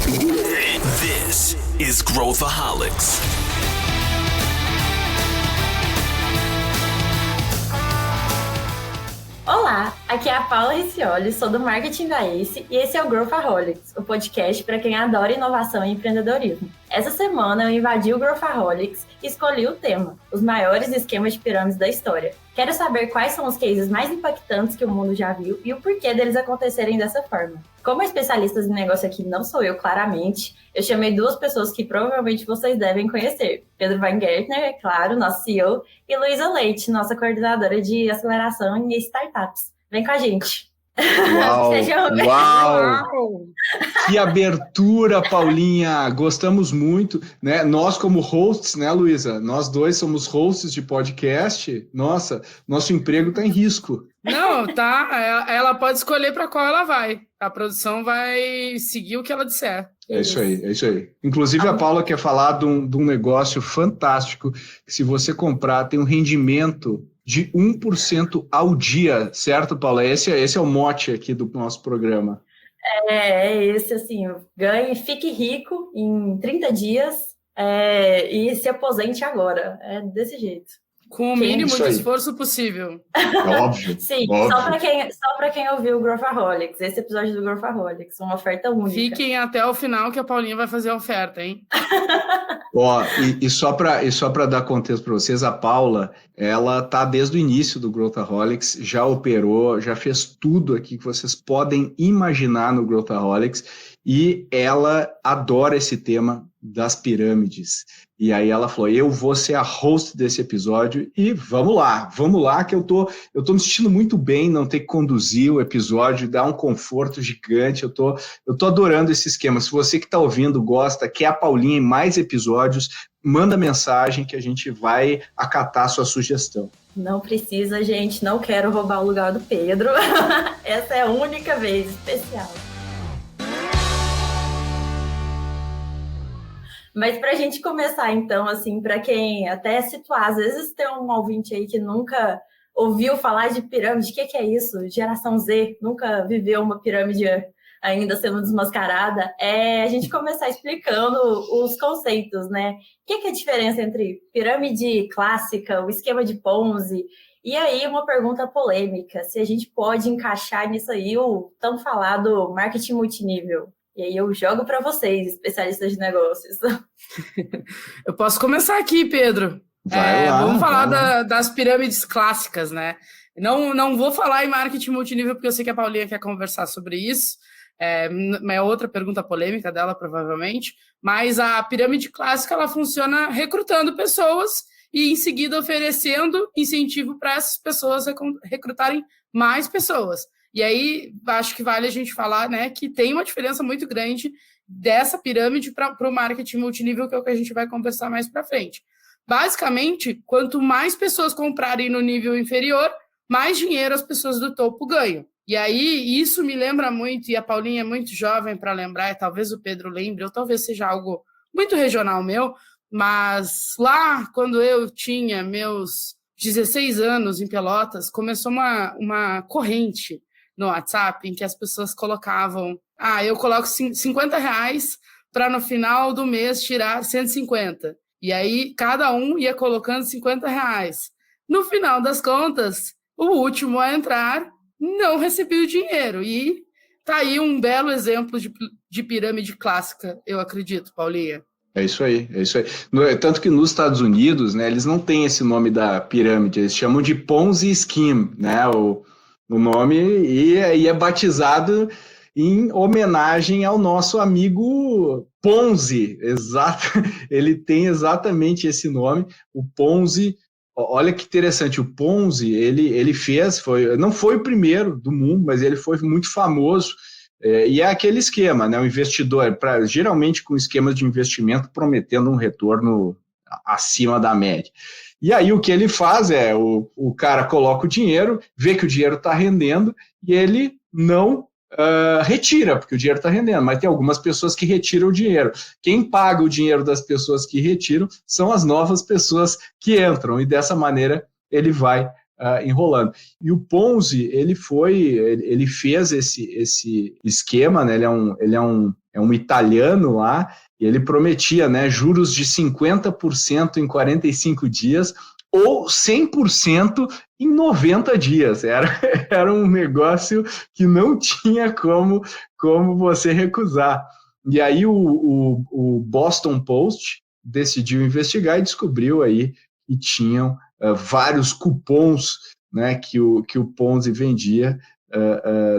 This is Growthaholics. Olá, aqui é a Paula Riccioli, sou do Marketing da Ace e esse é o Growthaholics, o podcast para quem adora inovação e empreendedorismo. Essa semana eu invadi o Growthaholics e escolhi o tema, os maiores esquemas de pirâmides da história. Quero saber quais são os cases mais impactantes que o mundo já viu e o porquê deles acontecerem dessa forma. Como especialistas em negócio aqui não sou eu, claramente, eu chamei duas pessoas que provavelmente vocês devem conhecer. Pedro Weingärtner, é claro, nosso CEO, e Luísa Leite, nossa coordenadora de aceleração em startups. Vem com a gente. Uau, uau! Que abertura, Paulinha! Gostamos muito, né? Nós como hosts, né, Luísa? Nós dois somos hosts de podcast. Nossa, nosso emprego está em risco. Não, tá. Ela pode escolher para qual ela vai. A produção vai seguir o que ela disser. É isso aí, é isso aí. Inclusive, a Paula quer falar de um negócio fantástico, que se você comprar, tem um rendimento de 1% ao dia, certo, Paula? Esse é o mote aqui do nosso programa. É esse, assim, ganhe, fique rico em 30 dias e se aposente agora. É desse jeito. Com o mínimo de esforço possível. É óbvio. Sim, óbvio. Só para quem ouviu o Growthaholics, esse episódio do Growthaholics, uma oferta única. Fiquem até o final que a Paulinha vai fazer a oferta, hein? Ó, e só para dar contexto para vocês, a Paula, ela tá desde o início do Growthaholics, já operou, já fez tudo aqui que vocês podem imaginar no Growthaholics, e ela adora esse tema das pirâmides. E aí ela falou, eu vou ser a host desse episódio e vamos lá, que eu tô me sentindo muito bem não ter que conduzir o episódio, dá um conforto gigante, eu tô adorando esse esquema. Se você que está ouvindo gosta, quer a Paulinha em mais episódios, manda mensagem que a gente vai acatar a sua sugestão. Não precisa, gente, não quero roubar o lugar do Pedro. Essa é a única vez especial. Mas para a gente começar, então, assim, para quem até situar, às vezes tem um ouvinte aí que nunca ouviu falar de pirâmide, o que é isso? Geração Z, nunca viveu uma pirâmide ainda sendo desmascarada, a gente começar explicando os conceitos, né? O que é a diferença entre pirâmide clássica, o esquema de Ponzi? E aí, uma pergunta polêmica, se a gente pode encaixar nisso aí o tão falado marketing multinível. E aí eu jogo para vocês, especialistas de negócios. Eu posso começar aqui, Pedro. Vamos falar das pirâmides clássicas, né? Não vou falar em marketing multinível, porque eu sei que a Paulinha quer conversar sobre isso. É outra pergunta polêmica dela, provavelmente. Mas a pirâmide clássica, ela funciona recrutando pessoas e, em seguida, oferecendo incentivo para essas pessoas recrutarem mais pessoas. E aí, acho que vale a gente falar, né, que tem uma diferença muito grande dessa pirâmide para o marketing multinível, que é o que a gente vai conversar mais para frente. Basicamente, quanto mais pessoas comprarem no nível inferior, mais dinheiro as pessoas do topo ganham. E aí, isso me lembra muito, e a Paulinha é muito jovem para lembrar, e talvez o Pedro lembre, ou talvez seja algo muito regional meu, mas lá, quando eu tinha meus 16 anos em Pelotas, começou uma corrente no WhatsApp, em que as pessoas colocavam, eu coloco R$50 para no final do mês tirar 150. E aí, cada um ia colocando R$50. No final das contas, o último a entrar não recebia o dinheiro. E tá aí um belo exemplo de pirâmide clássica, eu acredito, Paulinha. É isso aí. Tanto que nos Estados Unidos, né, eles não têm esse nome da pirâmide, eles chamam de Ponzi Scheme, né, o nome, e é batizado em homenagem ao nosso amigo Ponzi, exato, ele tem exatamente esse nome, o Ponzi. Olha que interessante, o Ponzi, ele fez, não foi o primeiro do mundo, mas ele foi muito famoso, e é aquele esquema, né, o investidor, geralmente com esquemas de investimento prometendo um retorno acima da média. E aí o que ele faz o cara coloca o dinheiro, vê que o dinheiro está rendendo e ele não retira, porque o dinheiro está rendendo, mas tem algumas pessoas que retiram o dinheiro. Quem paga o dinheiro das pessoas que retiram são as novas pessoas que entram, e dessa maneira ele vai enrolando. E o Ponzi, ele fez esse esquema, né? Ele é é um italiano lá, e ele prometia, né, juros de 50% em 45 dias ou 100% em 90 dias. Era um negócio que não tinha como você recusar. E aí o Boston Post decidiu investigar e descobriu aí que tinham vários cupons, né, que o Ponzi vendia.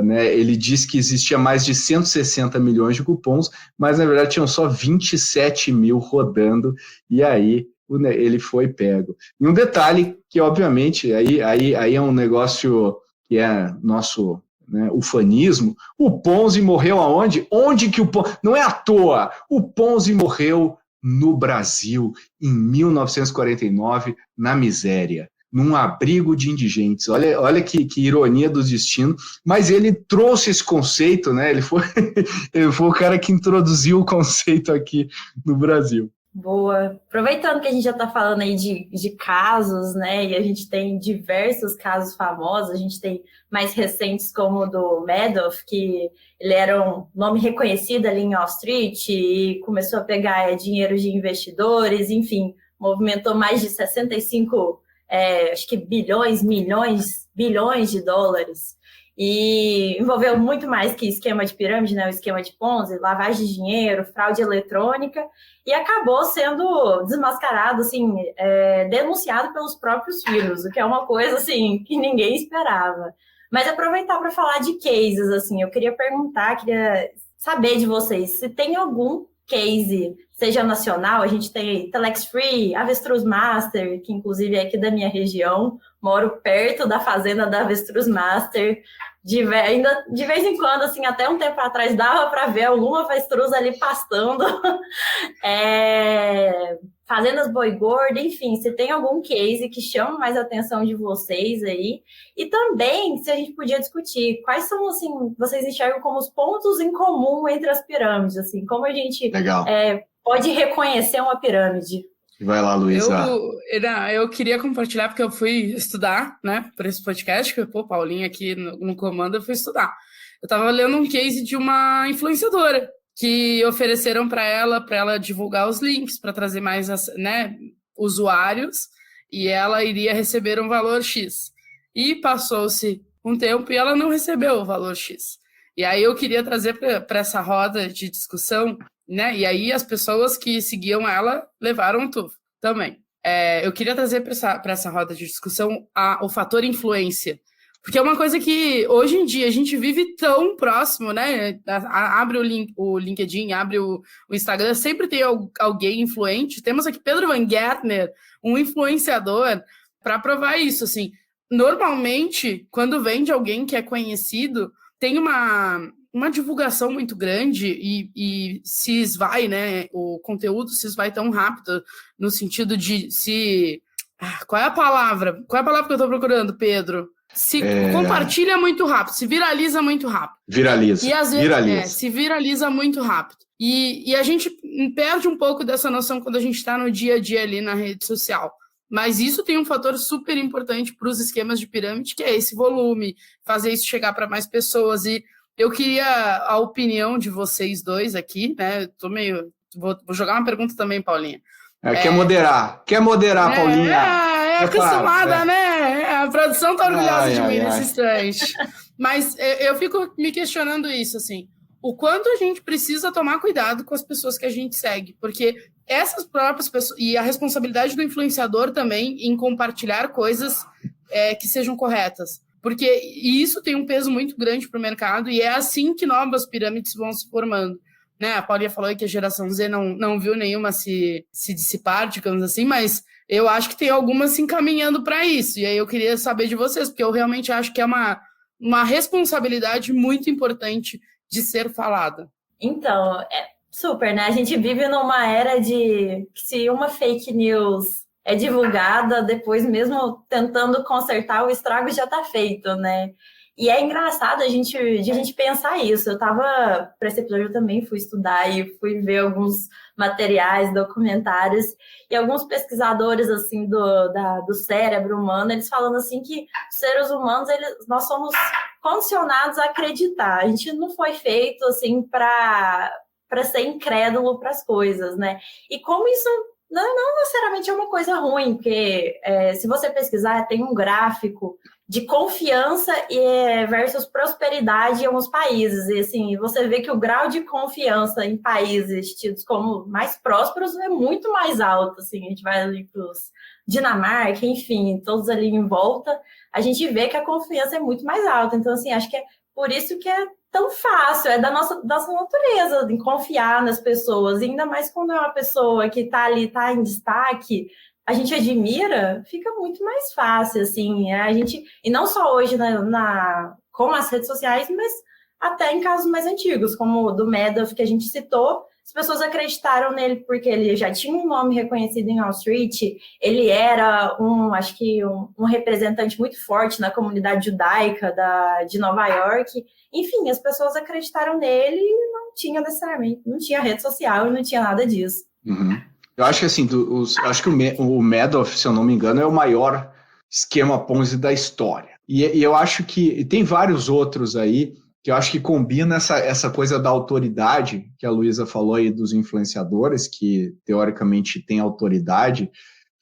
Né, ele disse que existia mais de 160 milhões de cupons, mas na verdade tinham só 27 mil rodando, e aí ele foi pego. E um detalhe que, obviamente, aí é um negócio que é nosso, né, ufanismo. O Ponzi morreu aonde? Onde que o Ponzi... Não é à toa, o Ponzi morreu no Brasil, em 1949, na miséria, num abrigo de indigentes. Olha que ironia do destino, mas ele trouxe esse conceito, né? Ele foi o cara que introduziu o conceito aqui no Brasil. Boa. Aproveitando que a gente já está falando aí de casos, né? E a gente tem diversos casos famosos, a gente tem mais recentes como o do Madoff, que ele era um nome reconhecido ali em Wall Street e começou a pegar dinheiro de investidores, enfim, movimentou mais de 65 acho que bilhões de dólares, e envolveu muito mais que esquema de pirâmide, né? O esquema de Ponzi, lavagem de dinheiro, fraude eletrônica, e acabou sendo desmascarado, assim, denunciado pelos próprios filhos, o que é uma coisa, assim, que ninguém esperava. Mas aproveitar para falar de cases, assim, eu queria saber de vocês, se tem algum case, seja nacional, a gente tem Telex Free, Avestruz Master, que inclusive é aqui da minha região, moro perto da fazenda da Avestruz Master, ainda de vez em quando, assim, até um tempo atrás dava para ver alguma avestruz ali pastando, fazendas boi gordo, enfim, se tem algum case que chama mais a atenção de vocês aí, e também se a gente podia discutir quais são, assim, vocês enxergam como os pontos em comum entre as pirâmides, assim, como a gente pode reconhecer uma pirâmide. Vai lá, Luiz. Eu queria compartilhar, porque eu fui estudar, né, para esse podcast, que Paulinho aqui no comando, eu fui estudar. Eu estava lendo um case de uma influenciadora, que ofereceram para ela divulgar os links, para trazer mais, né, usuários, e ela iria receber um valor X. E passou-se um tempo e ela não recebeu o valor X. E aí eu queria trazer para essa roda de discussão, né? E aí as pessoas que seguiam ela levaram um tufo também. Eu queria trazer para essa roda de discussão o fator influência, porque é uma coisa que hoje em dia a gente vive tão próximo, né? Abre o LinkedIn, abre o Instagram, sempre tem alguém influente. Temos aqui Pedro Van Gärtner, um influenciador, para provar isso. Assim, normalmente, quando vem de alguém que é conhecido, tem uma divulgação muito grande e se esvai, né? O conteúdo se esvai tão rápido no sentido de se... Qual é a palavra? Qual é a palavra que eu estou procurando, Pedro? Se compartilha muito rápido, se viraliza muito rápido. Viraliza. E às vezes se viraliza muito rápido. E a gente perde um pouco dessa noção quando a gente está no dia a dia ali na rede social. Mas isso tem um fator super importante para os esquemas de pirâmide, que é esse volume, fazer isso chegar para mais pessoas. E eu queria a opinião de vocês dois aqui, né? Vou jogar uma pergunta também, Paulinha. Quer moderar, Paulinha. Acostumada, né? A produção tá orgulhosa de mim nesse instante. Mas eu fico me questionando isso, assim. O quanto a gente precisa tomar cuidado com as pessoas que a gente segue. Porque essas próprias pessoas... E a responsabilidade do influenciador também em compartilhar coisas que sejam corretas. Porque isso tem um peso muito grande para o mercado e é assim que novas pirâmides vão se formando. Né? A Paulinha falou que a geração Z não viu nenhuma se dissipar, digamos assim, mas eu acho que tem algumas se encaminhando para isso. E aí eu queria saber de vocês, porque eu realmente acho que é uma responsabilidade muito importante de ser falada. Então, super, né? A gente vive numa era de que se uma fake news é divulgada, depois mesmo tentando consertar, o estrago já está feito, né? E é engraçado a gente pensar isso. Para esse episódio eu também fui estudar e fui ver alguns materiais, documentários, e alguns pesquisadores assim do cérebro humano, eles falando assim que os seres humanos, nós somos condicionados a acreditar. A gente não foi feito assim para para ser incrédulo para as coisas, né? E como isso não necessariamente é uma coisa ruim, porque se você pesquisar, tem um gráfico de confiança versus prosperidade em alguns países. E assim, você vê que o grau de confiança em países tidos como mais prósperos é muito mais alto. Assim, a gente vai ali para os Dinamarca, enfim, todos ali em volta, a gente vê que a confiança é muito mais alta. Então, assim, acho que é por isso que é tão fácil, é da nossa natureza, de confiar nas pessoas, e ainda mais quando é uma pessoa que está ali, está em destaque, a gente admira, fica muito mais fácil, assim, e não só hoje com as redes sociais, mas até em casos mais antigos, como o do Madoff, que a gente citou. As pessoas acreditaram nele porque ele já tinha um nome reconhecido em Wall Street, ele era um representante muito forte na comunidade judaica de Nova York. Enfim, as pessoas acreditaram nele e não tinha rede social e não tinha nada disso. Uhum. Eu acho que assim, acho que o Madoff, se eu não me engano, é o maior esquema Ponzi da história. E eu acho que tem vários outros aí que eu acho que combina essa coisa da autoridade que a Luísa falou aí dos influenciadores, que teoricamente tem autoridade.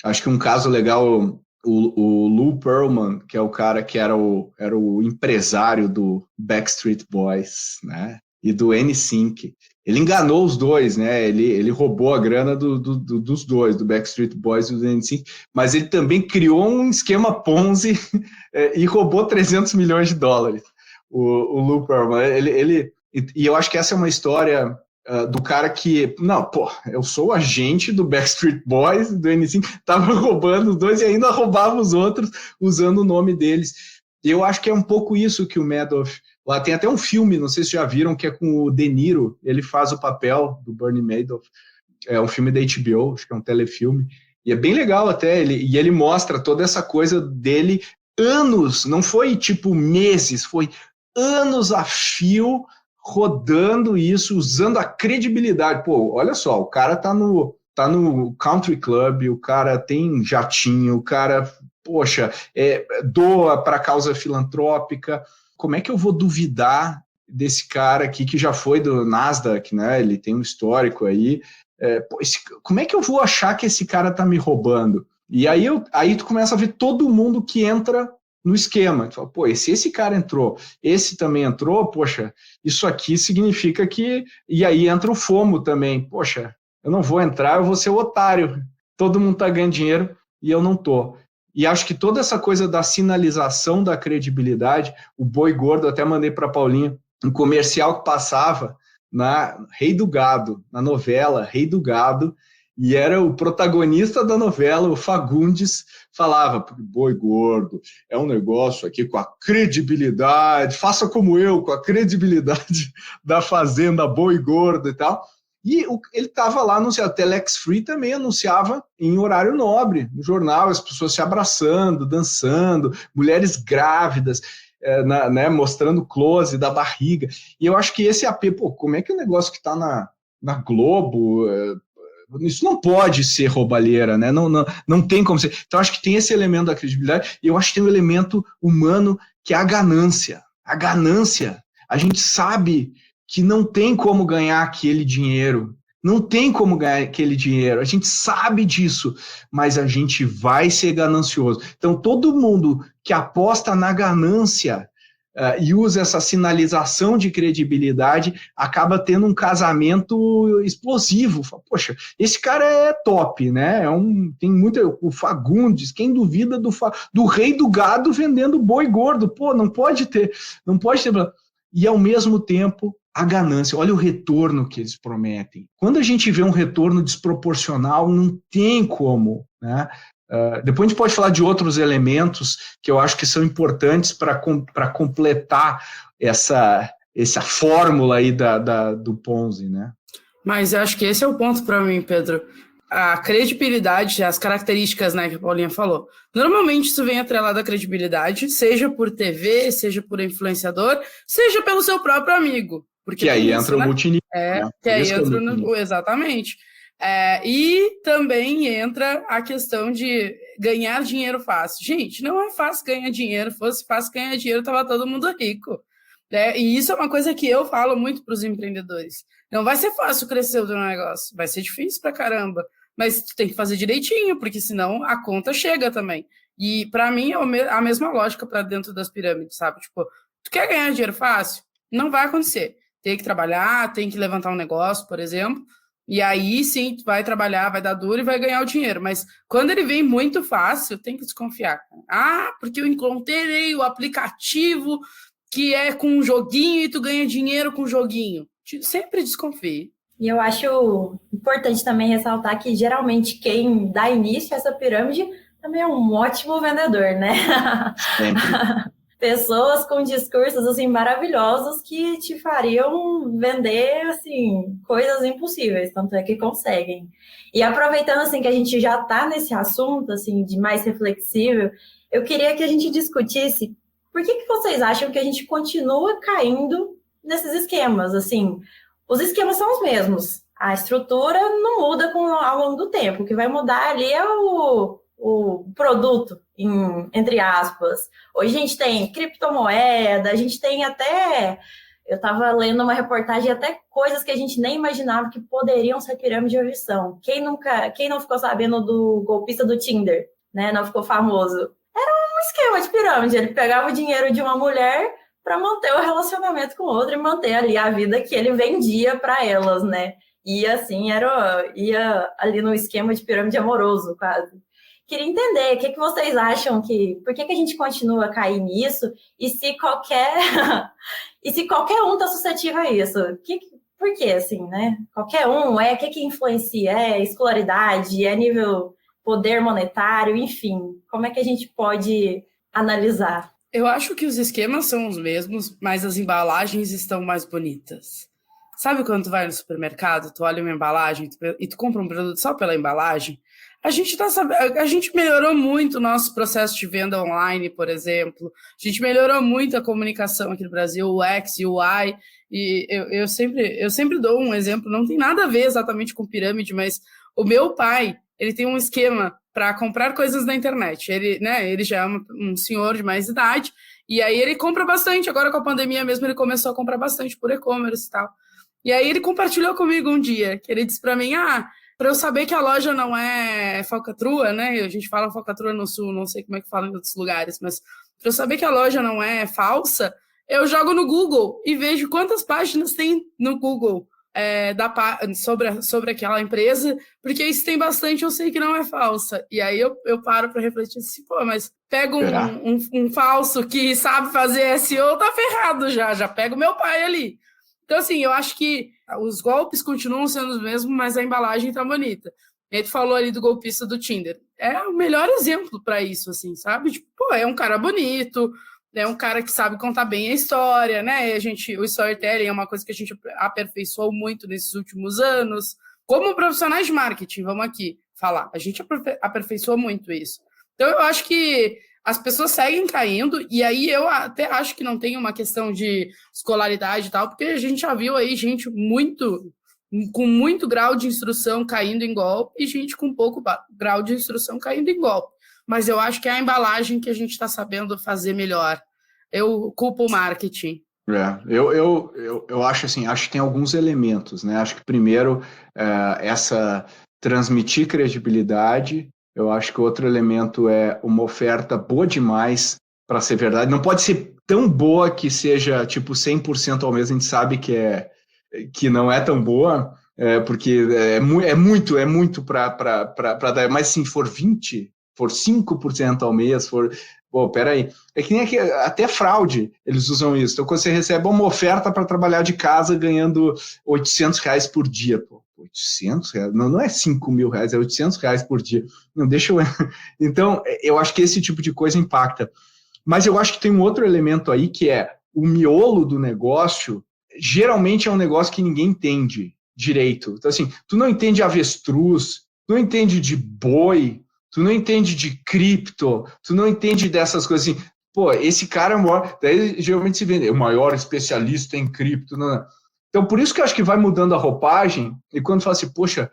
Acho que um caso legal, o Lou Pearlman, que é o cara que era o empresário do Backstreet Boys, né? E do NSYNC. Ele enganou os dois, né? Ele roubou a grana dos dois, do Backstreet Boys e do NSYNC, mas ele também criou um esquema Ponzi e roubou $300 milhões. O Lou Pearlman, e eu acho que essa é uma história do cara que, eu sou o agente do Backstreet Boys, do NSYNC, tava roubando os dois e ainda roubava os outros usando o nome deles. E eu acho que é um pouco isso que o Madoff, lá tem até um filme, não sei se já viram, que é com o De Niro, ele faz o papel do Bernie Madoff, é um filme da HBO, acho que é um telefilme, e é bem legal até, ele mostra toda essa coisa dele, anos, não foi tipo meses, foi anos a fio rodando isso, usando a credibilidade. Pô, olha só, o cara tá no country club, o cara tem jatinho, o cara, poxa, doa para causa filantrópica. Como é que eu vou duvidar desse cara aqui que já foi do Nasdaq, né? Ele tem um histórico aí. Como é que eu vou achar que esse cara tá me roubando? E aí tu começa a ver todo mundo que entra no esquema. Tu fala, pô, se esse cara entrou, esse também entrou, poxa, isso aqui significa que... E aí entra o FOMO também. Poxa, eu não vou entrar, eu vou ser o otário. Todo mundo tá ganhando dinheiro e eu não tô. E acho que toda essa coisa da sinalização da credibilidade, o Boi Gordo, até mandei para a Paulinha, um comercial que passava na Rei do Gado, na novela Rei do Gado, e era o protagonista da novela, o Fagundes, falava, Boi Gordo, é um negócio aqui com a credibilidade, faça como eu, com a credibilidade da Fazenda Boi Gordo e tal. E ele estava lá anunciando, Telex Free também anunciava em horário nobre, no jornal, as pessoas se abraçando, dançando, mulheres grávidas, né, mostrando close da barriga. E eu acho que esse AP, como é que o negócio que está na Globo... isso não pode ser roubalheira, né? Não tem como ser. Então, acho que tem esse elemento da credibilidade, e eu acho que tem um elemento humano que é a ganância. A ganância, a gente sabe que não tem como ganhar aquele dinheiro. Não tem como ganhar aquele dinheiro. A gente sabe disso, mas a gente vai ser ganancioso. Então, todo mundo que aposta na ganância e usa essa sinalização de credibilidade, acaba tendo um casamento explosivo. Poxa, esse cara é top, né? Tem muito... O Fagundes, quem duvida do Rei do Gado vendendo boi gordo? Pô, não pode ter. E, ao mesmo tempo, a ganância. Olha o retorno que eles prometem. Quando a gente vê um retorno desproporcional, não tem como, né? Depois a gente pode falar de outros elementos que eu acho que são importantes para completar essa fórmula aí do Ponzi, né? Mas eu acho que esse é o ponto para mim, Pedro. A credibilidade, as características, né, que a Paulinha falou. Normalmente isso vem atrelado à credibilidade, seja por TV, seja por influenciador, seja pelo seu próprio amigo. Porque que aí entra o multinível. Que aí entra exatamente. E também entra a questão de ganhar dinheiro fácil. Gente, não é fácil ganhar dinheiro. Fosse fácil ganhar dinheiro, estava todo mundo rico. E isso é uma coisa que eu falo muito para os empreendedores. Não vai ser fácil crescer o teu negócio, vai ser difícil pra caramba, mas tu tem que fazer direitinho, porque senão a conta chega também. E para mim é a mesma lógica para dentro das pirâmides, sabe? Tipo, tu quer ganhar dinheiro fácil? Não vai acontecer. Tem que trabalhar, tem que levantar um negócio, por exemplo, e aí sim, tu vai trabalhar, vai dar duro e vai ganhar o dinheiro. Mas quando ele vem muito fácil, tem que desconfiar. Porque eu encontrei o aplicativo que é com um joguinho e tu ganha dinheiro com o joguinho. Sempre desconfie. E eu acho importante também ressaltar que geralmente quem dá início a essa pirâmide também é um ótimo vendedor, né? Sempre. Pessoas com discursos assim maravilhosos que te fariam vender assim coisas impossíveis, tanto é que conseguem. E aproveitando assim que a gente já está nesse assunto assim de mais reflexível, eu queria que a gente discutisse por que vocês acham que a gente continua caindo nesses esquemas, assim? Os esquemas são os mesmos. A estrutura não muda ao longo do tempo. O que vai mudar ali é o produto, entre aspas. Hoje a gente tem criptomoeda, a gente tem até... Eu estava lendo uma reportagem, até coisas que a gente nem imaginava que poderiam ser pirâmide hoje são. Quem não ficou sabendo do golpista do Tinder, né? Não ficou famoso. Era um esquema de pirâmide. Ele pegava o dinheiro de uma mulher para manter o relacionamento com outra e manter ali a vida que ele vendia para elas, né? E assim, ia ali no esquema de pirâmide amoroso, quase. Queria entender, o que vocês acham por que a gente continua a cair nisso e se qualquer um está suscetível a isso? Por que, assim, né? Qualquer um, o que influencia? É escolaridade, é nível poder monetário, enfim. Como é que a gente pode analisar? Eu acho que os esquemas são os mesmos, mas as embalagens estão mais bonitas. Sabe quando tu vai no supermercado, tu olha uma embalagem e tu compra um produto só pela embalagem? A gente melhorou muito o nosso processo de venda online, por exemplo. A gente melhorou muito a comunicação aqui no Brasil, o X e o Y. E eu sempre dou um exemplo, não tem nada a ver exatamente com pirâmide, mas o meu pai, ele tem um esquema para comprar coisas na internet. Ele já é um senhor de mais idade, e aí ele compra bastante. Agora com a pandemia mesmo, ele começou a comprar bastante por e-commerce e tal. E aí ele compartilhou comigo um dia, que ele disse para mim, para eu saber que a loja não é falcatrua, né? A gente fala falcatrua no Sul, não sei como é que fala em outros lugares, mas para eu saber que a loja não é falsa, eu jogo no Google e vejo quantas páginas tem no Google sobre aquela empresa, porque isso tem bastante, eu sei que não é falsa. E aí eu paro para refletir assim, mas pega um falso que sabe fazer SEO, tá ferrado já pega o meu pai ali. Então, assim, eu acho que os golpes continuam sendo os mesmos, mas a embalagem tá bonita. E aí tu falou ali do golpista do Tinder. É o melhor exemplo para isso, assim, sabe? Tipo, é um cara bonito, é um cara que sabe contar bem a história, né? O storytelling é uma coisa que a gente aperfeiçoou muito nesses últimos anos. Como profissionais de marketing, vamos aqui falar, a gente aperfeiçoou muito isso. Então, eu acho que as pessoas seguem caindo, e aí eu até acho que não tem uma questão de escolaridade e tal, porque a gente já viu aí gente com muito grau de instrução caindo em golpe e gente com pouco grau de instrução caindo em golpe. Mas eu acho que é a embalagem que a gente está sabendo fazer melhor. Eu culpo o marketing. Eu acho assim, acho que tem alguns elementos, né? Acho que primeiro, essa transmitir credibilidade. Eu acho que outro elemento é uma oferta boa demais para ser verdade. Não pode ser tão boa que seja tipo 100% ao mesmo. A gente sabe que não é tão boa, porque é muito para dar. Mas se for 20%, for 5% ao mês, peraí. É que nem até fraude, eles usam isso. Então, quando você recebe uma oferta para trabalhar de casa ganhando R$800 por dia, 800 reais? Não é 5 mil reais, é 800 reais por dia. Não, deixa eu... Então, eu acho que esse tipo de coisa impacta. Mas eu acho que tem um outro elemento aí, que é o miolo do negócio, geralmente é um negócio que ninguém entende direito. Então, assim, tu não entende avestruz, tu não entende de boi, tu não entende de cripto, tu não entende dessas coisas assim. Esse cara é o maior... Daí, geralmente se vende, o maior especialista em cripto, não. Então, por isso que eu acho que vai mudando a roupagem, e quando fala assim, poxa,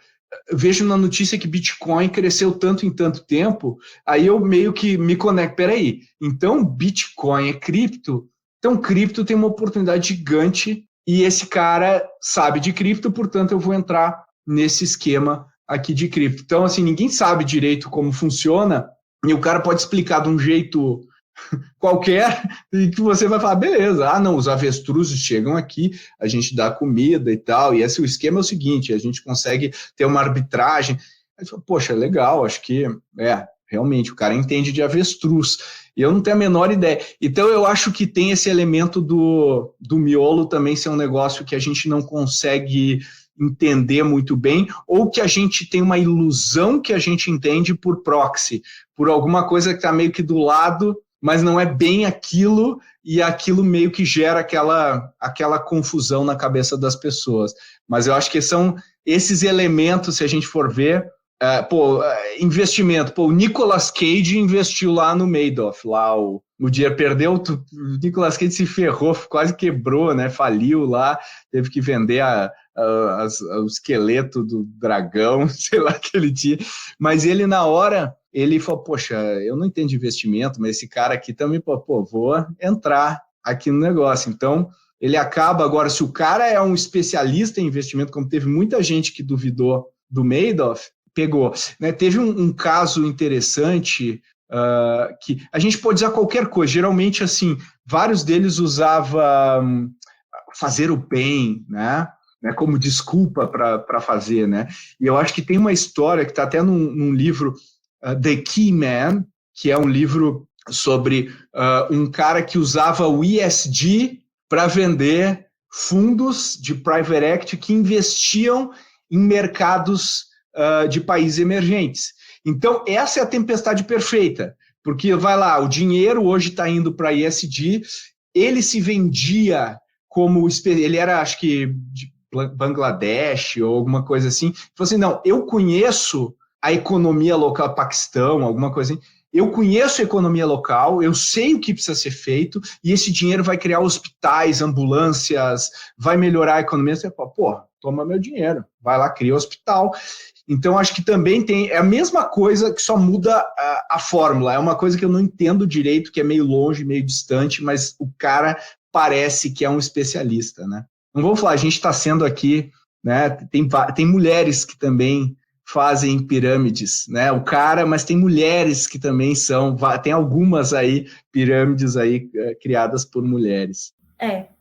vejo na notícia que Bitcoin cresceu tanto em tanto tempo, aí eu meio que me conecto, peraí, então Bitcoin é cripto, então cripto tem uma oportunidade gigante e esse cara sabe de cripto, portanto eu vou entrar nesse esquema aqui de cripto. Então, assim, ninguém sabe direito como funciona, e o cara pode explicar de um jeito qualquer, e que você vai falar, beleza, não, os avestruzes chegam aqui, a gente dá comida e tal, e esse, o esquema é o seguinte, a gente consegue ter uma arbitragem. Aí fala, poxa, legal, acho que, realmente, o cara entende de avestruz, e eu não tenho a menor ideia. Então, eu acho que tem esse elemento do miolo também ser um negócio que a gente não consegue entender muito bem, ou que a gente tem uma ilusão que a gente entende por proxy, por alguma coisa que está meio que do lado, mas não é bem aquilo, e aquilo meio que gera aquela confusão na cabeça das pessoas. Mas eu acho que são esses elementos, se a gente for ver, investimento. O Nicolas Cage investiu lá no Madoff, lá o dinheiro perdeu, o Nicolas Cage se ferrou, quase quebrou, né? Faliu lá, teve que vender o esqueleto do dragão, sei lá, que ele tinha. Mas ele, na hora, ele falou, poxa, eu não entendo de investimento, mas esse cara aqui também, vou entrar aqui no negócio. Então, ele acaba agora, se o cara é um especialista em investimento, como teve muita gente que duvidou do Madoff, pegou. Né? Teve um caso interessante que a gente pode usar qualquer coisa. Geralmente, assim, vários deles usavam fazer o bem, né? Como desculpa para fazer. Né? E eu acho que tem uma história que está até num livro, The Key Man, que é um livro sobre um cara que usava o ESG para vender fundos de private equity que investiam em mercados de países emergentes. Então, essa é a tempestade perfeita, porque vai lá, o dinheiro hoje está indo para ESG, ele se vendia como, ele era, acho que, de Bangladesh ou alguma coisa assim, falou assim, não, eu conheço a economia local, Paquistão, alguma coisa assim, eu conheço a economia local, eu sei o que precisa ser feito, e esse dinheiro vai criar hospitais, ambulâncias, vai melhorar a economia. Você fala, toma meu dinheiro, vai lá, cria hospital. Então, acho que também é a mesma coisa, que só muda a fórmula. É uma coisa que eu não entendo direito, que é meio longe, meio distante, mas o cara parece que é um especialista, né? Não vamos falar, a gente está sendo aqui, né? Tem mulheres que também fazem pirâmides, né? O cara, mas tem mulheres que também tem algumas aí, pirâmides aí criadas por mulheres.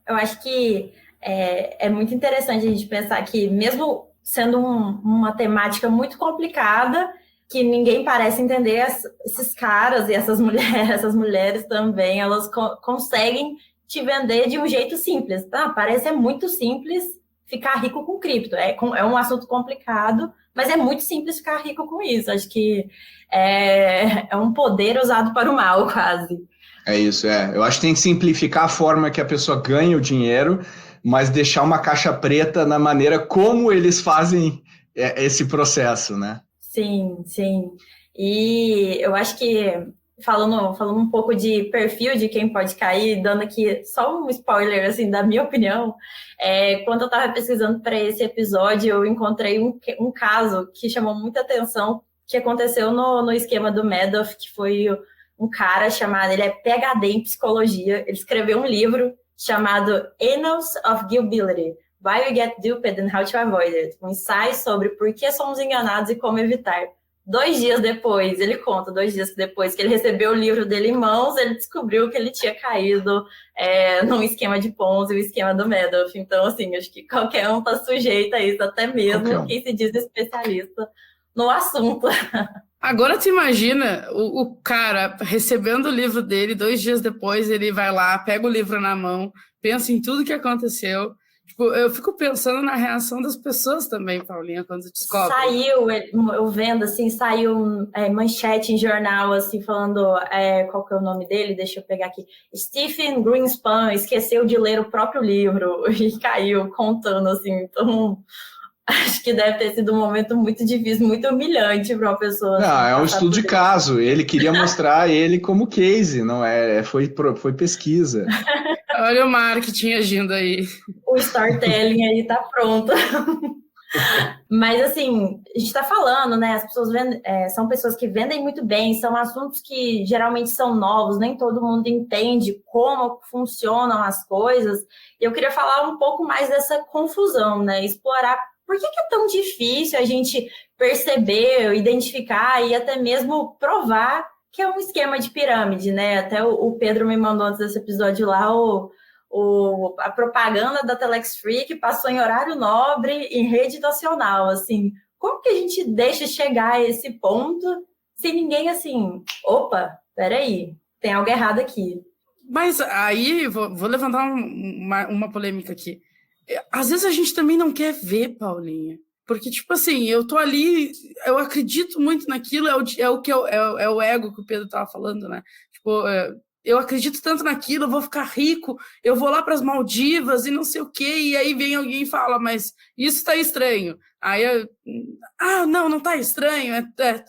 Eu acho que é muito interessante a gente pensar que mesmo sendo uma temática muito complicada, que ninguém parece entender, esses caras e essas mulheres também, elas conseguem te vender de um jeito simples. Parece muito simples ficar rico com cripto. É um assunto complicado, mas é muito simples ficar rico com isso. Acho que é um poder usado para o mal, quase. É isso, Eu acho que tem que simplificar a forma que a pessoa ganha o dinheiro, mas deixar uma caixa preta na maneira como eles fazem esse processo, né? Sim, sim. E eu acho que, falando um pouco de perfil de quem pode cair, dando aqui só um spoiler, assim, da minha opinião, quando eu estava pesquisando para esse episódio, eu encontrei um caso que chamou muita atenção, que aconteceu no esquema do Madoff, que foi um cara chamado, ele é PhD em psicologia, ele escreveu um livro chamado Annals of Gullibility, Why We Get Duped and How to Avoid It, um ensaio sobre por que somos enganados e como evitar. 2 dias depois, ele conta, 2 dias depois que ele recebeu o livro dele em mãos, ele descobriu que ele tinha caído num esquema de Ponzi, o esquema do Madoff. Então, assim, acho que qualquer um está sujeito a isso, até mesmo quem se diz especialista no assunto. Agora tu imagina o cara recebendo o livro dele, 2 dias depois ele vai lá, pega o livro na mão, pensa em tudo que aconteceu. Tipo, eu fico pensando na reação das pessoas também, Paulinha, quando descobre. Eu vendo, assim, saiu manchete em jornal, assim, falando qual que é o nome dele, deixa eu pegar aqui. Stephen Greenspan esqueceu de ler o próprio livro e caiu contando, assim, então... Acho que deve ter sido um momento muito difícil, muito humilhante para uma pessoa. Não, assim, é um estudo de caso. Ele queria mostrar ele como case, não foi pesquisa. Olha o marketing agindo aí. O storytelling aí tá pronto. Mas, assim, a gente está falando, né? As pessoas são pessoas que vendem muito bem, são assuntos que geralmente são novos, nem todo mundo entende como funcionam as coisas. E eu queria falar um pouco mais dessa confusão, né? Explorar por que é tão difícil a gente perceber, identificar e até mesmo provar que é um esquema de pirâmide, né? Até o Pedro me mandou antes desse episódio lá a propaganda da Telex Free que passou em horário nobre, em rede nacional, assim. Como que a gente deixa chegar a esse ponto sem ninguém, assim, opa, peraí, tem algo errado aqui. Mas aí, vou levantar uma polêmica aqui. Às vezes a gente também não quer ver, Paulinha. Porque, tipo assim, eu tô ali, eu acredito muito naquilo, é o ego que o Pedro tava falando, né? Tipo, eu acredito tanto naquilo, eu vou ficar rico, eu vou lá para as Maldivas e não sei o quê, e aí vem alguém e fala, mas isso tá estranho. Aí não tá estranho,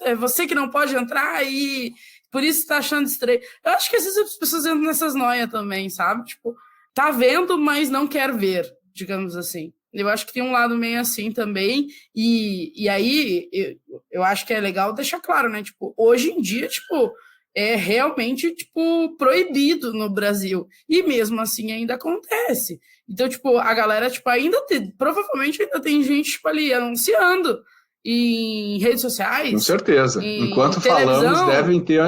é você que não pode entrar e por isso tá achando estranho. Eu acho que às vezes as pessoas entram nessas noias também, sabe? Tipo, tá vendo, mas não quer ver, digamos assim. Eu acho que tem um lado meio assim também, e aí eu acho que é legal deixar claro, né? Tipo, hoje em dia, tipo, é realmente, tipo, proibido no Brasil. E mesmo assim ainda acontece. Então, tipo, a galera, tipo, provavelmente ainda tem gente, tipo, ali anunciando em redes sociais. Com certeza. Enquanto falamos, devem ter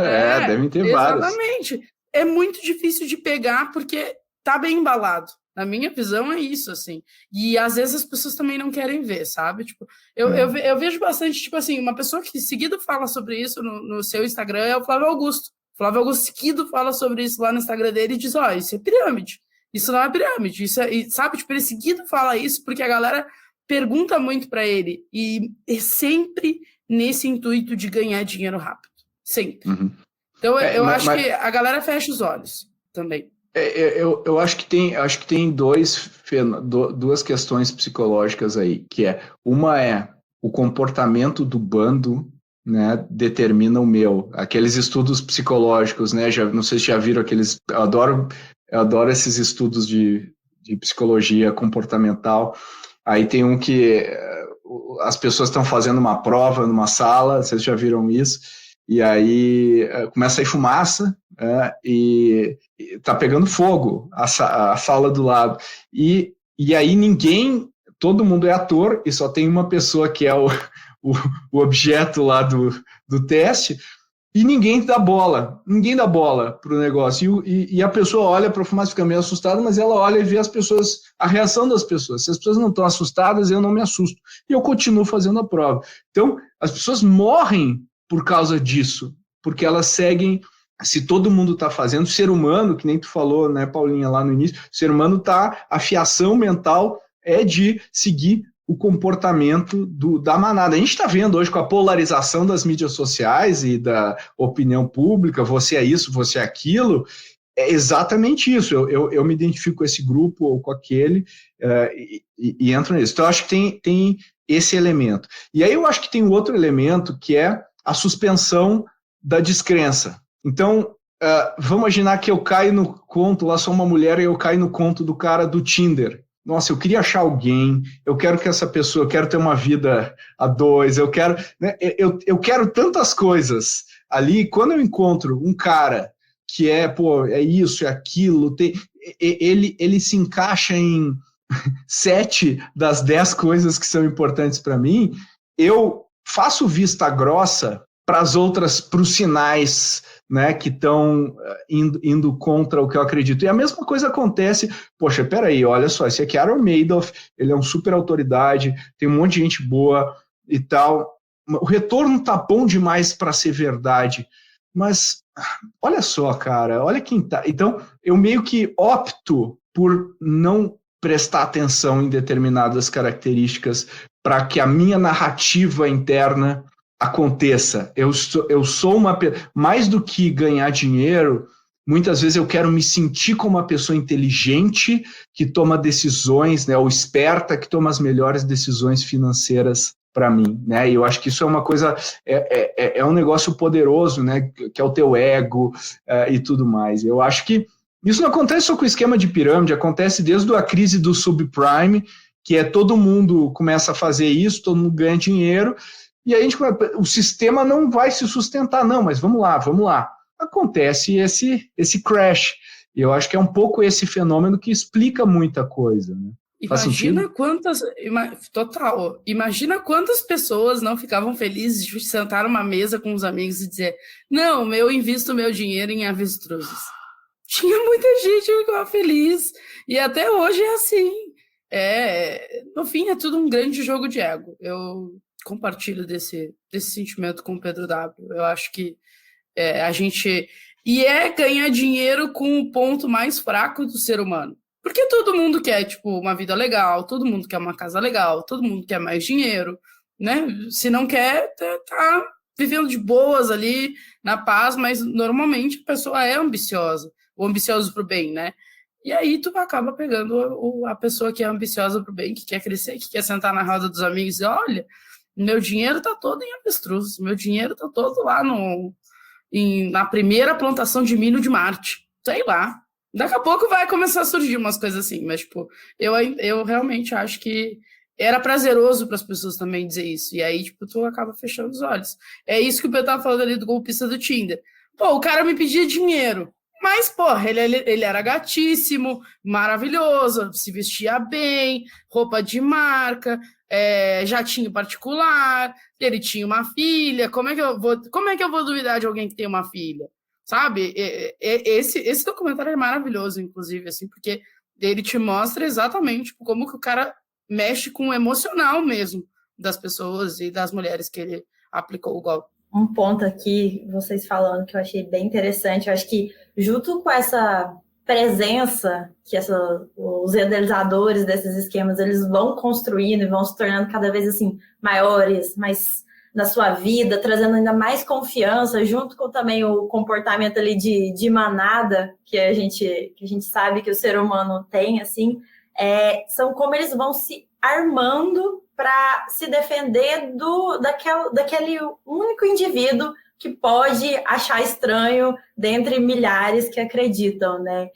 vários. Exatamente. É muito difícil de pegar porque tá bem embalado. Na minha visão é isso, assim. E às vezes as pessoas também não querem ver, sabe? Tipo, eu vejo bastante, tipo assim, uma pessoa que seguido fala sobre isso no seu Instagram é o Flávio Augusto. O Flávio Augusto seguido fala sobre isso lá no Instagram dele e diz, isso é pirâmide. Isso não é pirâmide. Isso é, sabe? Tipo, ele seguido fala isso porque a galera pergunta muito para ele. E é sempre nesse intuito de ganhar dinheiro rápido. Sempre. Uhum. Então, eu acho que a galera fecha os olhos também. Eu acho que tem duas questões psicológicas aí, que uma é o comportamento do bando, né, determina o meu. Aqueles estudos psicológicos, né, não sei se já viram aqueles, eu adoro esses estudos de psicologia comportamental. Aí tem um que as pessoas estão fazendo uma prova numa sala, vocês já viram isso? E aí começa a ir fumaça, e tá pegando fogo a sala do lado. E aí todo mundo é ator e só tem uma pessoa que é o objeto lá do teste, e ninguém dá bola pro negócio. E a pessoa olha para a fumaça, fica meio assustada, mas ela olha e vê a reação das pessoas. Se as pessoas não estão assustadas, eu não me assusto. E eu continuo fazendo a prova. Então, as pessoas morrem por causa disso, porque elas seguem, se todo mundo está fazendo, o ser humano, que nem tu falou, né, Paulinha, lá no início, o ser humano a fiação mental é de seguir o comportamento da manada. A gente está vendo hoje com a polarização das mídias sociais e da opinião pública, você é isso, você é aquilo, é exatamente isso, eu me identifico com esse grupo ou com aquele, e entro nisso. Então, eu acho que tem esse elemento. E aí eu acho que tem um outro elemento, que é a suspensão da descrença. Então, vamos imaginar que eu caio no conto, lá sou uma mulher e eu caio no conto do cara do Tinder. Nossa, eu queria achar alguém, eu quero que essa pessoa, eu quero ter uma vida a dois, eu quero, né, eu quero tantas coisas ali. Quando eu encontro um cara que é isso, é aquilo, ele se encaixa em 7 das 10 coisas que são importantes para mim, eu faço vista grossa para os sinais, né, que estão indo contra o que eu acredito. E a mesma coisa acontece, poxa, peraí, olha só, esse aqui é Aaron Madoff, ele é um super autoridade, tem um monte de gente boa e tal, o retorno tá bom demais para ser verdade, mas olha só, cara, olha quem tá. Então, eu meio que opto por não prestar atenção em determinadas características para que a minha narrativa interna aconteça. Eu sou mais do que ganhar dinheiro, muitas vezes eu quero me sentir como uma pessoa inteligente que toma decisões, né, ou esperta, que toma as melhores decisões financeiras para mim, né? E eu acho que isso é uma coisa, é um negócio poderoso, né, que é o teu ego e tudo mais. Eu acho que isso não acontece só com o esquema de pirâmide, acontece desde a crise do subprime, que é todo mundo começa a fazer isso, todo mundo ganha dinheiro, e aí o sistema não vai se sustentar, não, mas vamos lá. Acontece esse crash. E eu acho que é um pouco esse fenômeno que explica muita coisa, né? Imagina quantas pessoas não ficavam felizes de sentar numa mesa com os amigos e dizer, não, eu invisto meu dinheiro em avestruzes. Tinha muita gente que ficava feliz, e até hoje é assim. No fim, é tudo um grande jogo de ego. Eu compartilho desse sentimento com o Pedro W. Eu acho que a gente... E ganhar dinheiro com o ponto mais fraco do ser humano. Porque todo mundo quer, tipo, uma vida legal, todo mundo quer uma casa legal, todo mundo quer mais dinheiro, né? Se não quer, tá vivendo de boas ali, na paz, mas normalmente a pessoa é ambiciosa, ou ambicioso pro bem, né? E aí tu acaba pegando a pessoa que é ambiciosa pro bem, que quer crescer, que quer sentar na roda dos amigos e olha, meu dinheiro tá todo em avestruz, meu dinheiro tá todo lá na primeira plantação de milho de Marte, sei lá. Daqui a pouco vai começar a surgir umas coisas assim, mas, tipo, eu realmente acho que era prazeroso para as pessoas também dizer isso. E aí, tipo, tu acaba fechando os olhos. É isso que o Pedro tava falando ali do golpista do Tinder. Pô, o cara me pedia dinheiro, mas, porra, ele era gatíssimo, maravilhoso, se vestia bem, roupa de marca, jatinho particular, ele tinha uma filha. Como é que eu vou duvidar de alguém que tem uma filha? Sabe? Esse documentário é maravilhoso, inclusive, assim, porque ele te mostra exatamente como que o cara mexe com o emocional mesmo das pessoas e das mulheres que ele aplicou o golpe. Um ponto aqui, vocês falando, que eu achei bem interessante, eu acho que junto com essa presença que os idealizadores desses esquemas, eles vão construindo e vão se tornando cada vez assim maiores, mais na sua vida, trazendo ainda mais confiança, junto com também o comportamento ali de manada, que a gente sabe que o ser humano tem, assim, são como eles vão se armando para se defender daquele único indivíduo que pode achar estranho dentre milhares que acreditam, né?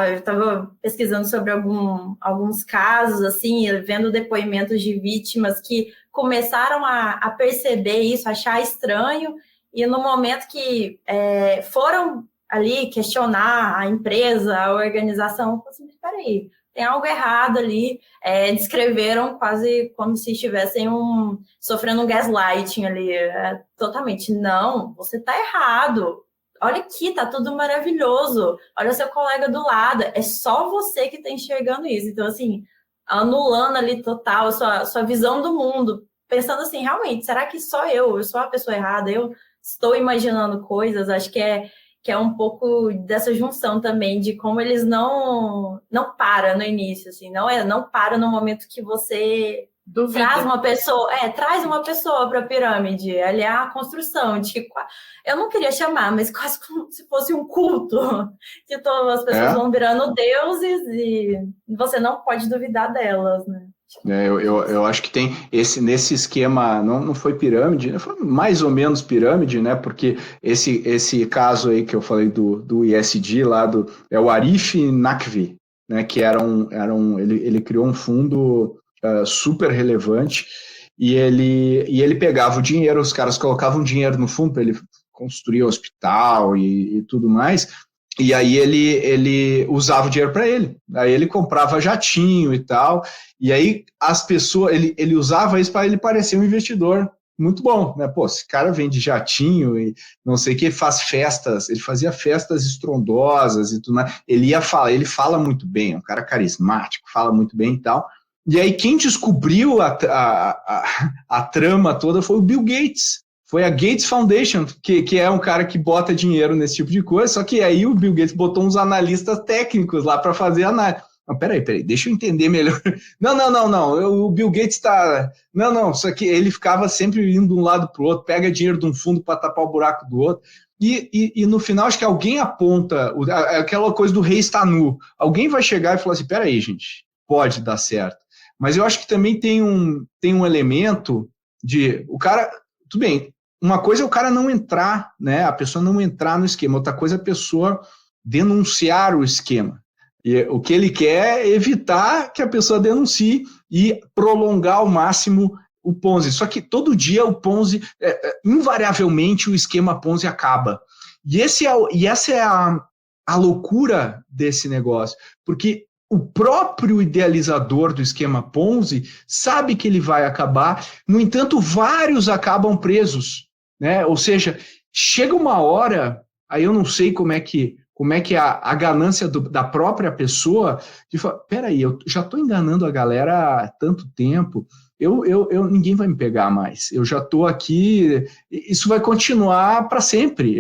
Eu estava pesquisando sobre alguns casos, assim, vendo depoimentos de vítimas que começaram a perceber isso, achar estranho, e no momento que foram ali questionar a empresa, a organização, assim, peraí, tem algo errado ali, descreveram quase como se estivessem sofrendo um gaslighting ali, totalmente, não, você está errado, olha aqui, tá tudo maravilhoso, olha seu colega do lado, é só você que está enxergando isso. Então, assim, anulando ali total a sua visão do mundo, pensando assim, realmente, será que só eu sou a pessoa errada, eu estou imaginando coisas? Acho que é um pouco dessa junção também, de como eles não param no início, assim, não para no momento que você traz uma pessoa para a pirâmide, ali é a construção, eu não queria chamar, mas quase como se fosse um culto, que todas as pessoas vão virando deuses e você não pode duvidar delas, né? Eu acho que tem nesse esquema, não foi pirâmide, né? Foi mais ou menos pirâmide, né? Porque esse caso aí que eu falei do ISD lá, é o Arif Naqvi, né? Que ele criou um fundo super relevante e ele pegava o dinheiro, os caras colocavam dinheiro no fundo para ele construir hospital e tudo mais. E aí ele usava o dinheiro para ele. Aí ele comprava jatinho e tal. E aí as pessoas, ele usava isso para ele parecer um investidor muito bom, né? Pô, esse cara vende jatinho e não sei o que, faz festas, ele fazia festas estrondosas e tudo mais. Ele fala muito bem, é um cara carismático, fala muito bem e tal. E aí quem descobriu a trama toda foi o Bill Gates. Foi a Gates Foundation, que é um cara que bota dinheiro nesse tipo de coisa, só que aí o Bill Gates botou uns analistas técnicos lá para fazer análise. Não, peraí, deixa eu entender melhor. Não, o Bill Gates está... Não, só que ele ficava sempre indo de um lado para o outro, pega dinheiro de um fundo para tapar o buraco do outro, e no final acho que alguém aponta, aquela coisa do rei está nu, alguém vai chegar e falar assim, peraí, gente, pode dar certo. Mas eu acho que também tem um elemento de... O cara... Tudo bem, uma coisa é o cara não entrar, né? A pessoa não entrar no esquema, outra coisa é a pessoa denunciar o esquema. E o que ele quer é evitar que a pessoa denuncie, e prolongar ao máximo o Ponzi. Só que todo dia o Ponzi, invariavelmente o esquema Ponzi acaba. E essa é a loucura desse negócio, porque o próprio idealizador do esquema Ponzi sabe que ele vai acabar, no entanto, vários acabam presos, né? Ou seja, chega uma hora, aí eu não sei como é que a ganância da própria pessoa, de falar, peraí, eu já estou enganando a galera há tanto tempo, ninguém vai me pegar mais, eu já estou aqui, isso vai continuar para sempre,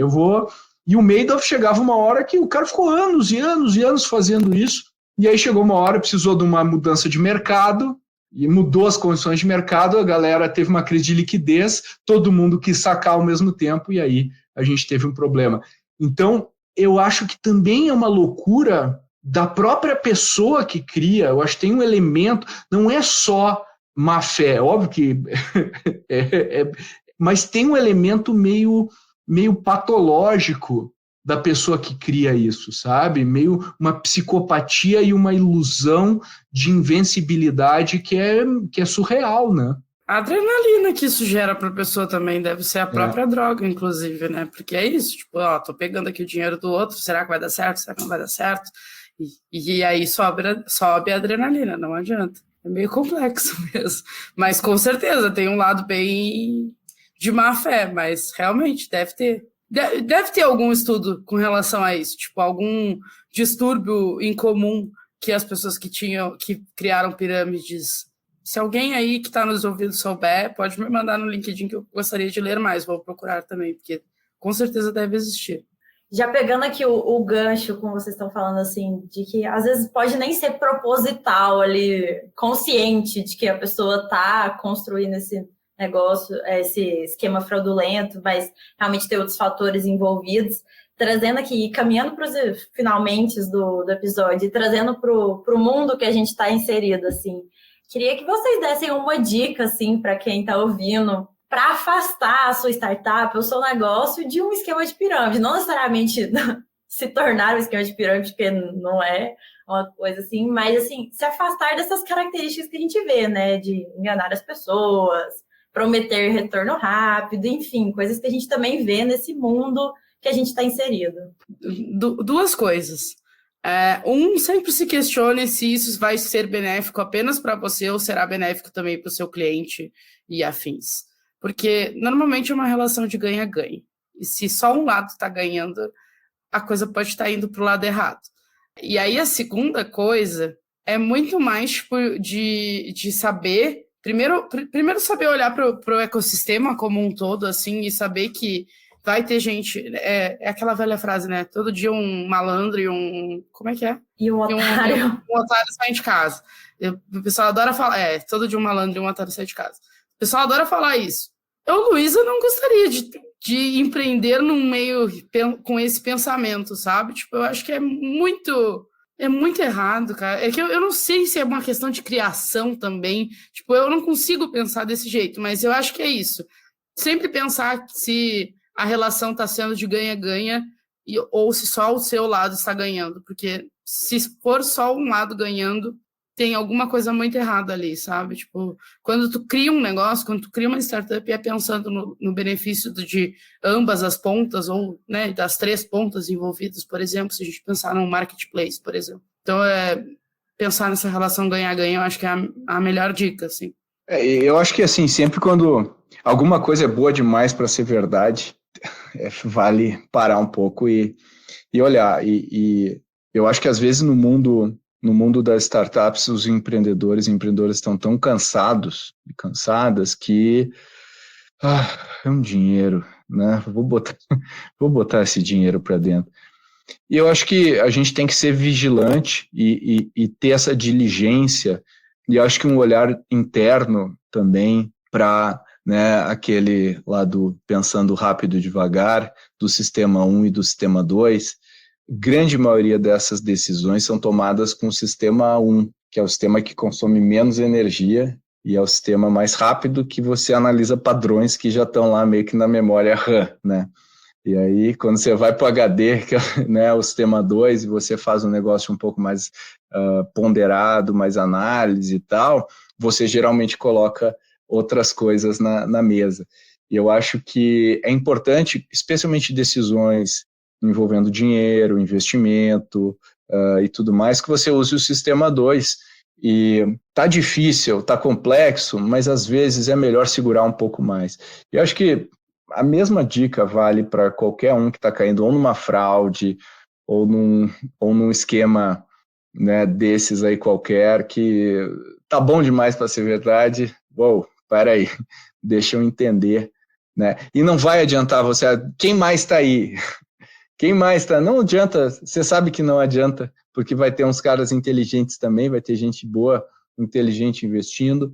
E o Madoff chegava uma hora que o cara ficou anos e anos e anos fazendo isso, e aí chegou uma hora, precisou de uma mudança de mercado, e mudou as condições de mercado, a galera teve uma crise de liquidez, todo mundo quis sacar ao mesmo tempo, e aí a gente teve um problema. Então, eu acho que também é uma loucura da própria pessoa que cria, eu acho que tem um elemento, não é só má fé, óbvio que mas tem um elemento meio patológico da pessoa que cria isso, sabe? Meio uma psicopatia e uma ilusão de invencibilidade que é surreal, né? A adrenalina que isso gera para a pessoa também deve ser a própria droga, inclusive, né? Porque é isso, tipo, tô pegando aqui o dinheiro do outro, será que vai dar certo? Será que não vai dar certo? E aí sobe a adrenalina, não adianta. É meio complexo mesmo. Mas com certeza tem um lado bem de má fé, mas realmente deve ter algum estudo com relação a isso, tipo, algum distúrbio em comum que as pessoas que criaram pirâmides. Se alguém aí que está nos ouvindo souber, pode me mandar no LinkedIn que eu gostaria de ler mais, vou procurar também, porque com certeza deve existir. Já pegando aqui o gancho, como vocês estão falando, assim, de que às vezes pode nem ser proposital ali, consciente de que a pessoa está construindo esse negócio, esse esquema fraudulento, mas realmente tem outros fatores envolvidos, trazendo aqui, caminhando para os finalmente do episódio, e trazendo para o mundo que a gente está inserido, assim. Queria que vocês dessem uma dica, assim, para quem está ouvindo, para afastar a sua startup, o seu negócio, de um esquema de pirâmide. Não necessariamente se tornar um esquema de pirâmide, porque não é uma coisa assim, mas, assim, se afastar dessas características que a gente vê, né? De enganar as pessoas, prometer retorno rápido, enfim, coisas que a gente também vê nesse mundo que a gente está inserido. Duas coisas. Sempre se questione se isso vai ser benéfico apenas para você ou será benéfico também para o seu cliente e afins. Porque normalmente é uma relação de ganha-ganha. E se só um lado está ganhando, a coisa pode estar indo para o lado errado. E aí a segunda coisa é muito mais tipo, de saber... Primeiro saber olhar para o ecossistema como um todo, assim, e saber que vai ter gente... É aquela velha frase, né? Todo dia um malandro e um... Como é que é? E um otário. Um otário sai de casa. O pessoal adora falar... todo dia um malandro e um otário sai de casa. O pessoal adora falar isso. Eu, Luísa, não gostaria de empreender num meio com esse pensamento, sabe? Tipo, eu acho que é muito errado, cara. É que eu não sei se é uma questão de criação também. Tipo, eu não consigo pensar desse jeito, mas eu acho que é isso. Sempre pensar se a relação está sendo de ganha-ganha ou se só o seu lado está ganhando. Porque se for só um lado ganhando, tem alguma coisa muito errada ali, sabe? Tipo, quando tu cria um negócio, quando tu cria uma startup, é pensando no benefício de ambas as pontas, ou, né, das 3 pontas envolvidas, por exemplo, se a gente pensar num marketplace, por exemplo. Então, pensar nessa relação ganha-ganha, eu acho que é a melhor dica, assim. Eu acho que, assim, sempre quando alguma coisa é boa demais para ser verdade, vale parar um pouco e olhar. E eu acho que, às vezes, no mundo das startups, os empreendedores e empreendedoras estão tão cansados e cansadas que é um dinheiro, né? Vou botar esse dinheiro para dentro. E eu acho que a gente tem que ser vigilante e ter essa diligência, e acho que um olhar interno também para, né, aquele lá do pensando rápido e devagar, do sistema 1 e do sistema 2, grande maioria dessas decisões são tomadas com o sistema 1, que é o sistema que consome menos energia e é o sistema mais rápido, que você analisa padrões que já estão lá meio que na memória RAM, né? E aí, quando você vai para o HD, que é, né, o sistema 2, e você faz um negócio um pouco mais ponderado, mais análise e tal, você geralmente coloca outras coisas na mesa. E eu acho que é importante, especialmente decisões envolvendo dinheiro, investimento e tudo mais, que você use o sistema 2. E tá difícil, tá complexo, mas às vezes é melhor segurar um pouco mais. E eu acho que a mesma dica vale para qualquer um que está caindo ou numa fraude ou num esquema, né, desses aí qualquer, que tá bom demais para ser verdade. Uou, peraí, deixa eu entender, né? E não vai adiantar você, quem mais está aí? Quem mais está? Não adianta, você sabe que não adianta, porque vai ter uns caras inteligentes também, vai ter gente boa, inteligente investindo,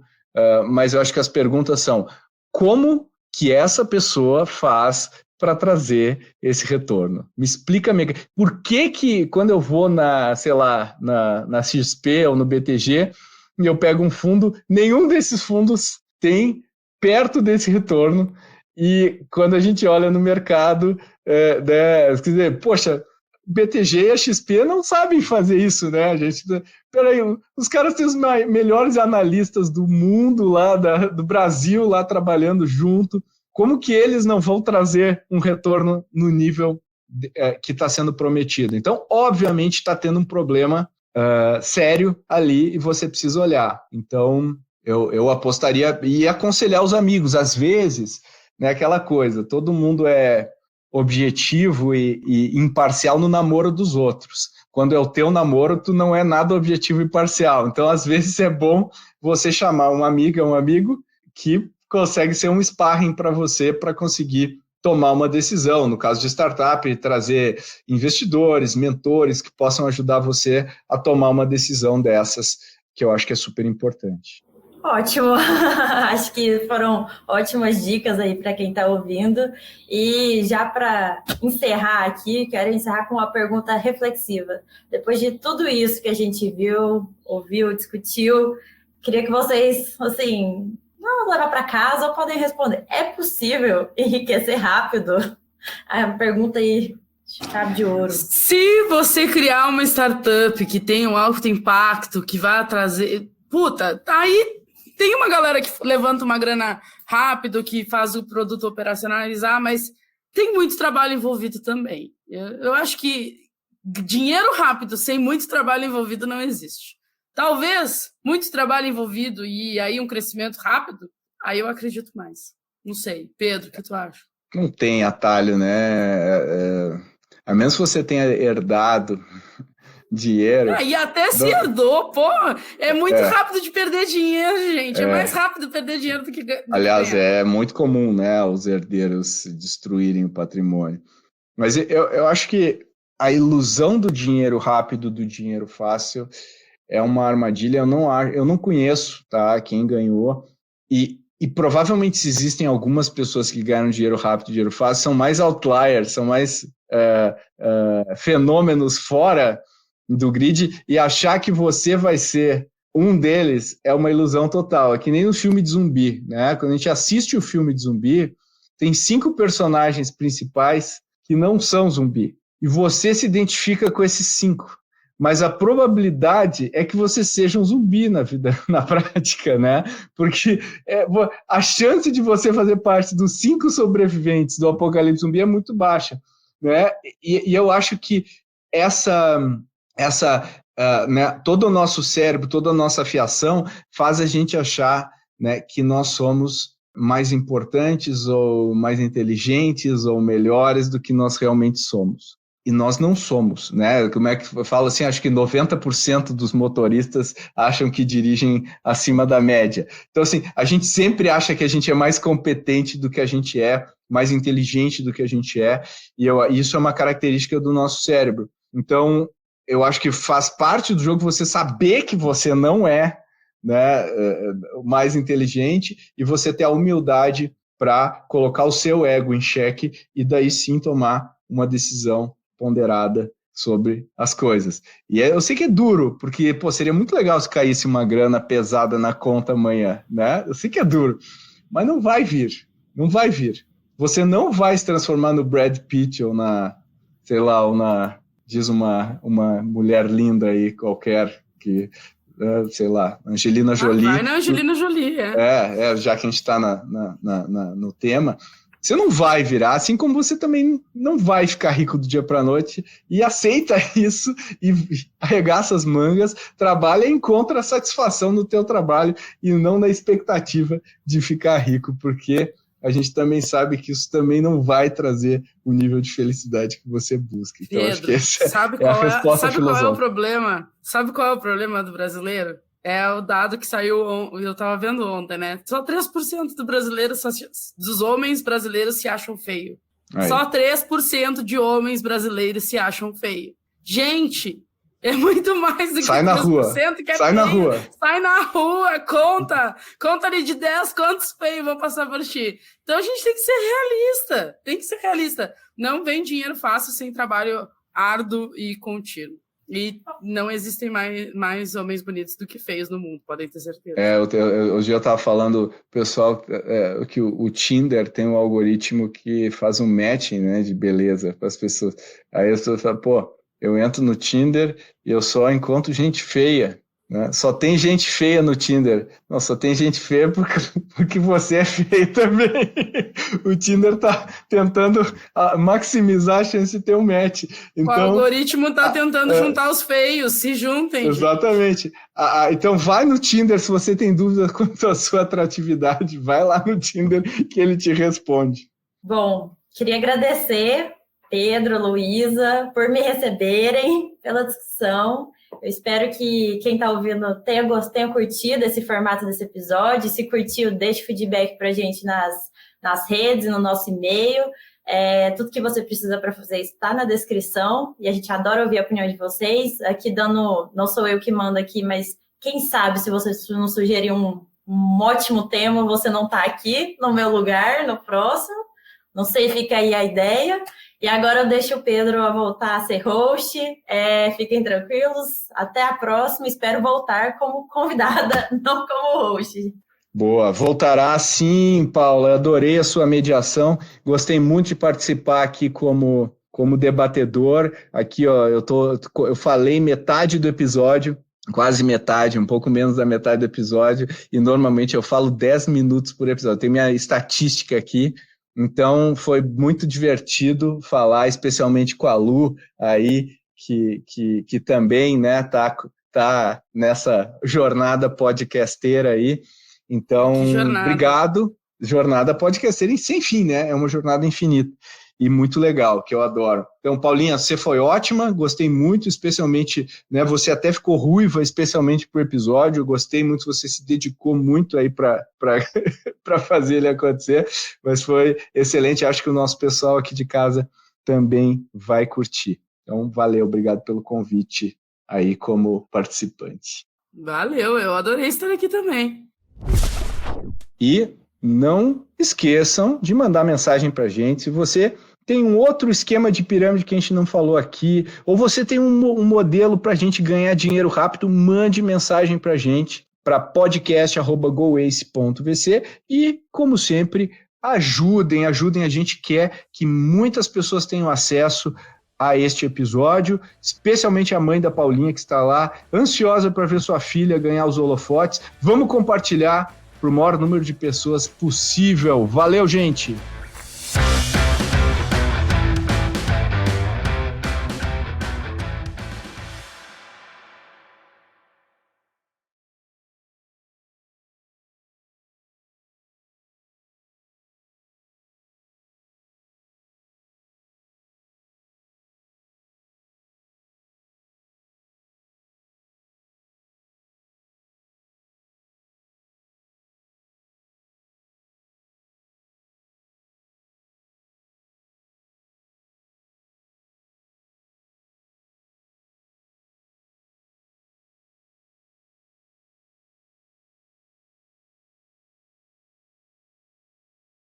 mas eu acho que as perguntas são, como que essa pessoa faz para trazer esse retorno? Me explica, por que quando eu vou sei lá, na XP ou no BTG, e eu pego um fundo, nenhum desses fundos tem perto desse retorno, e quando a gente olha no mercado, quer dizer, poxa, BTG e a XP não sabem fazer isso, né? Peraí, os caras têm os melhores analistas do mundo lá, do Brasil, lá trabalhando junto. Como que eles não vão trazer um retorno no nível que está sendo prometido? Então, obviamente, está tendo um problema sério ali e você precisa olhar. Então, eu apostaria e aconselhar os amigos. Às vezes, né, aquela coisa, todo mundo é objetivo e imparcial no namoro dos outros. Quando é o teu namoro, tu não é nada objetivo e parcial. Então, às vezes, é bom você chamar uma amiga, um amigo que consegue ser um sparring para você para conseguir tomar uma decisão. No caso de startup, trazer investidores, mentores que possam ajudar você a tomar uma decisão dessas, que eu acho que é super importante. Ótimo, acho que foram ótimas dicas aí para quem está ouvindo. E já para encerrar aqui, quero encerrar com uma pergunta reflexiva. Depois de tudo isso que a gente viu, ouviu, discutiu, queria que vocês, assim, não levar para casa ou podem responder. É possível enriquecer rápido? A pergunta aí, chave de ouro. Se você criar uma startup que tenha um alto impacto, que vai trazer... Puta, aí... Tem uma galera que levanta uma grana rápido, que faz o produto operacionalizar, mas tem muito trabalho envolvido também. Eu acho que dinheiro rápido sem muito trabalho envolvido não existe. Talvez muito trabalho envolvido e aí um crescimento rápido, aí eu acredito mais. Não sei. Pedro, o que tu acha? Não tem atalho, né? A menos que você tenha herdado dinheiro. E até se herdou, pô, é muito rápido de perder dinheiro, gente. É mais rápido perder dinheiro do que ganhar. Aliás, é muito comum, né, os herdeiros destruírem o patrimônio. Mas eu acho que a ilusão do dinheiro rápido, do dinheiro fácil, é uma armadilha. Eu não conheço, tá, quem ganhou. E provavelmente se existem algumas pessoas que ganham dinheiro rápido, dinheiro fácil, são mais outliers, são mais fenômenos fora do grid, e achar que você vai ser um deles é uma ilusão total. É que nem no filme de zumbi, né? Quando a gente assiste o filme de zumbi, tem 5 personagens principais que não são zumbi. E você se identifica com esses 5. Mas a probabilidade é que você seja um zumbi na prática, né? Porque a chance de você fazer parte dos 5 sobreviventes do apocalipse zumbi é muito baixa, né? E eu acho que né, todo o nosso cérebro, toda a nossa fiação faz a gente achar, né, que nós somos mais importantes ou mais inteligentes ou melhores do que nós realmente somos. E nós não somos, né? Como é que eu falo assim? Acho que 90% dos motoristas acham que dirigem acima da média. Então, assim, a gente sempre acha que a gente é mais competente do que a gente é, mais inteligente do que a gente é, e isso é uma característica do nosso cérebro. Então, eu acho que faz parte do jogo você saber que você não é, né, o mais inteligente, e você ter a humildade para colocar o seu ego em xeque e daí sim tomar uma decisão ponderada sobre as coisas. E eu sei que é duro, porque seria muito legal se caísse uma grana pesada na conta amanhã, né? Eu sei que é duro, mas não vai vir. Não vai vir. Você não vai se transformar no Brad Pitt ou diz uma mulher linda aí qualquer que sei lá, Angelina Jolie. Vai na Angelina Jolie, já que a gente está no tema. Você não vai virar, assim como você também não vai ficar rico do dia para a noite, e aceita isso e arregaça as mangas, trabalha e encontra satisfação no teu trabalho e não na expectativa de ficar rico, porque a gente também sabe que isso também não vai trazer o nível de felicidade que você busca. Então, Pedro, acho que essa é a resposta filosófica. Qual é o problema? Sabe qual é o problema do brasileiro? É o dado que saiu, eu estava vendo ontem, né? Só 3% dos homens brasileiros se acham feio. Aí. Só 3% de homens brasileiros se acham feio. Gente, é muito mais do que 3%. Sai na rua. Sai na rua. Sai na rua, conta ali de 10 quantos feios vão passar por ti. Então a gente tem que ser realista. Não vem dinheiro fácil sem trabalho árduo e contínuo. E não existem mais homens bonitos do que feios no mundo, podem ter certeza. Hoje eu estava falando, pessoal, que o Tinder tem um algoritmo que faz um matching, né, de beleza para as pessoas. Aí as pessoas falam, eu entro no Tinder e eu só encontro gente feia. Né? Só tem gente feia no Tinder. Não, só tem gente feia porque você é feio também. O Tinder está tentando maximizar a chance de ter um match. Então, o algoritmo está tentando juntar os feios, se juntem. Exatamente. Então vai no Tinder, se você tem dúvida quanto à sua atratividade, vai lá no Tinder que ele te responde. Bom, queria agradecer, Pedro, Luísa, por me receberem, pela discussão. Eu espero que quem está ouvindo tenha curtido esse formato desse episódio. Se curtiu, deixe feedback para a gente nas redes, no nosso e-mail. Tudo que você precisa para fazer está na descrição e a gente adora ouvir a opinião de vocês. Aqui não sou eu que mando aqui, mas quem sabe se você não sugerir um ótimo tema, você não está aqui no meu lugar, no próximo. Não sei, fica aí a ideia. E agora eu deixo o Pedro a voltar a ser host. Fiquem tranquilos. Até a próxima. Espero voltar como convidada, não como host. Boa. Voltará sim, Paula. Adorei a sua mediação. Gostei muito de participar aqui como debatedor. Aqui, eu falei metade do episódio, quase metade, um pouco menos da metade do episódio. E normalmente eu falo 10 minutos por episódio. Tem minha estatística aqui. Então, foi muito divertido falar, especialmente com a Lu, aí, que também, né, tá nessa jornada podcasteira aí. Então, obrigado. Jornada podcasteira sem fim, né? É uma jornada infinita. E muito legal, que eu adoro. Então, Paulinha, você foi ótima, gostei muito, especialmente, né, você até ficou ruiva, especialmente pro episódio, eu gostei muito, você se dedicou muito aí para fazer ele acontecer, mas foi excelente, acho que o nosso pessoal aqui de casa também vai curtir. Então, valeu, obrigado pelo convite aí como participante. Valeu, eu adorei estar aqui também. E não esqueçam de mandar mensagem pra gente, se você tem um outro esquema de pirâmide que a gente não falou aqui, ou você tem um modelo para a gente ganhar dinheiro rápido, mande mensagem para a gente, para podcast@goace.vc e, como sempre, ajudem, a gente quer que muitas pessoas tenham acesso a este episódio, especialmente a mãe da Paulinha, que está lá, ansiosa para ver sua filha ganhar os holofotes. Vamos compartilhar para o maior número de pessoas possível. Valeu, gente!